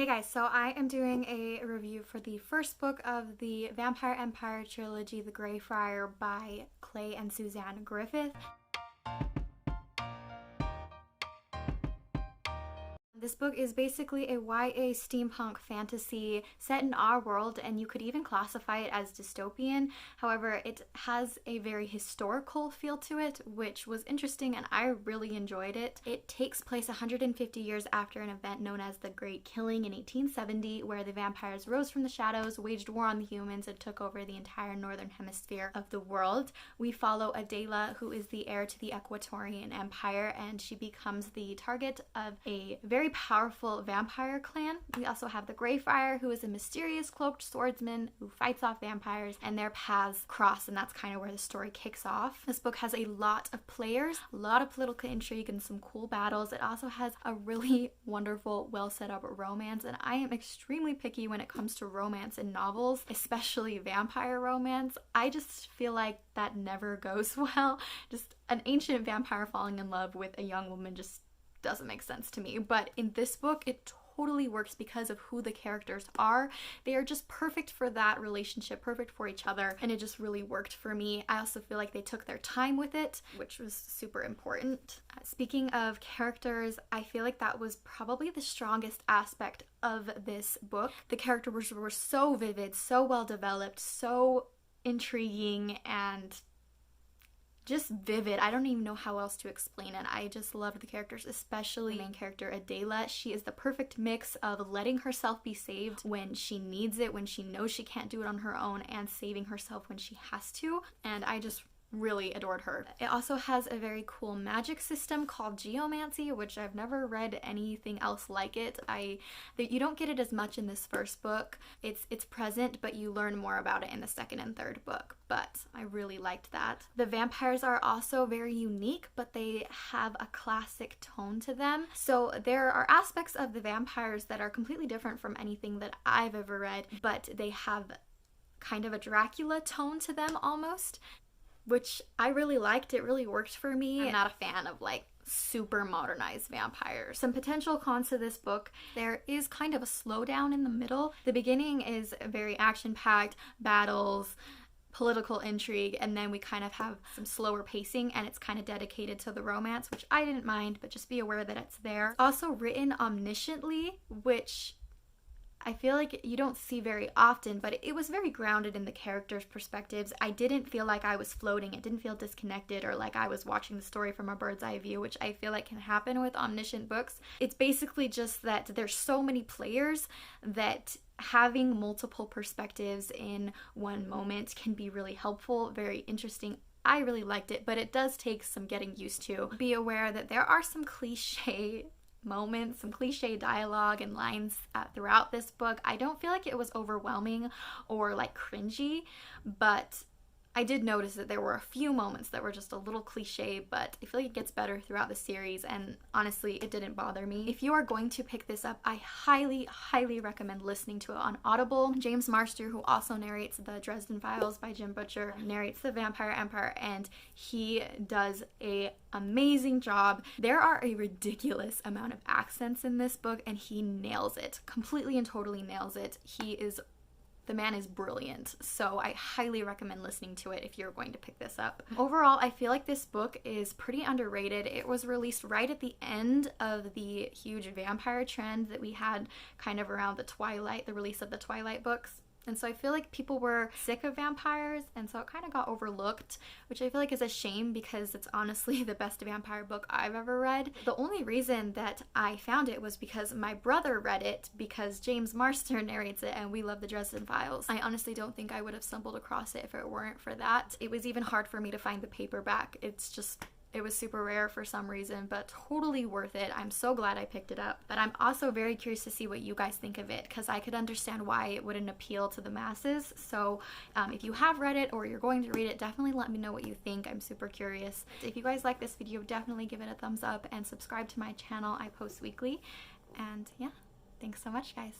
Hey guys, so I am doing a review for the first book of the Vampire Empire trilogy, The Greyfriar by Clay and Susan Griffith. This book is basically a YA steampunk fantasy set in our world, and you could even classify it as dystopian. However, it has a very historical feel to it, which was interesting and I really enjoyed it. It takes place 150 years after an event known as the Great Killing in 1870, where the vampires rose from the shadows, waged war on the humans, and took over the entire northern hemisphere of the world. We follow Adela, who is the heir to the Equatorian Empire, and she becomes the target of a very powerful vampire clan. We also have the Greyfriar, who is a mysterious cloaked swordsman who fights off vampires, and their paths cross, and that's kind of where the story kicks off. This book has a lot of players, a lot of political intrigue, and some cool battles. It also has a really wonderful, well set up romance, and I am extremely picky when it comes to romance in novels, especially vampire romance. I just feel like that never goes well. Just an ancient vampire falling in love with a young woman just doesn't make sense to me. But in this book, it totally works because of who the characters are. They are just perfect for that relationship, perfect for each other, and it just really worked for me. I also feel like they took their time with it, which was super important. Speaking of characters, I feel like that was probably the strongest aspect of this book. The characters were so vivid, so well developed, so intriguing, and just vivid. I don't even know how else to explain it. I just loved the characters, especially the main character Adela. She is the perfect mix of letting herself be saved when she needs it, when she knows she can't do it on her own, and saving herself when she has to. And I just really adored her. It also has a very cool magic system called geomancy, which I've never read anything else like it. You don't get it as much in this first book. It's present, but you learn more about it in the second and third book. But I really liked that. The vampires are also very unique, but they have a classic tone to them. So there are aspects of the vampires that are completely different from anything that I've ever read, but they have kind of a Dracula tone to them almost, which I really liked. It really worked for me. I'm not a fan of like super modernized vampires. Some potential cons to this book: there is kind of a slowdown in the middle. The beginning is very action-packed, battles, political intrigue, and then we kind of have some slower pacing, and it's kind of dedicated to the romance, which I didn't mind, but just be aware that it's there. Also written omnisciently, which I feel like you don't see very often, but it was very grounded in the characters' perspectives. I didn't feel like I was floating. It didn't feel disconnected or like I was watching the story from a bird's eye view, which I feel like can happen with omniscient books. It's basically just that there's so many players that having multiple perspectives in one moment can be really helpful, very interesting. I really liked it, but it does take some getting used to. Be aware that there are some cliche moments, some cliche dialogue and lines throughout this book. I don't feel like it was overwhelming or like cringy, but I did notice that there were a few moments that were just a little cliche, but I feel like it gets better throughout the series, and honestly, it didn't bother me. If you are going to pick this up, I highly, highly recommend listening to it on Audible. James Marster, who also narrates the Dresden Files by Jim Butcher, narrates the Vampire Empire, and he does an amazing job. There are a ridiculous amount of accents in this book, and he nails it. Completely and totally nails it. The man is brilliant, so I highly recommend listening to it if you're going to pick this up. Overall, I feel like this book is pretty underrated. It was released right at the end of the huge vampire trend that we had kind of around the release of the Twilight books. And so I feel like people were sick of vampires, and so it kind of got overlooked, which I feel like is a shame because it's honestly the best vampire book I've ever read. The only reason that I found it was because my brother read it, because James Marster narrates it, and we love the Dresden Files. I honestly don't think I would have stumbled across it if it weren't for that. It was even hard for me to find the paperback. It was super rare for some reason, but totally worth it. I'm so glad I picked it up. But I'm also very curious to see what you guys think of it, because I could understand why it wouldn't appeal to the masses. So if you have read it or you're going to read it, definitely let me know what you think. I'm super curious. If you guys like this video, definitely give it a thumbs up and subscribe to my channel. I post weekly. And yeah, thanks so much, guys.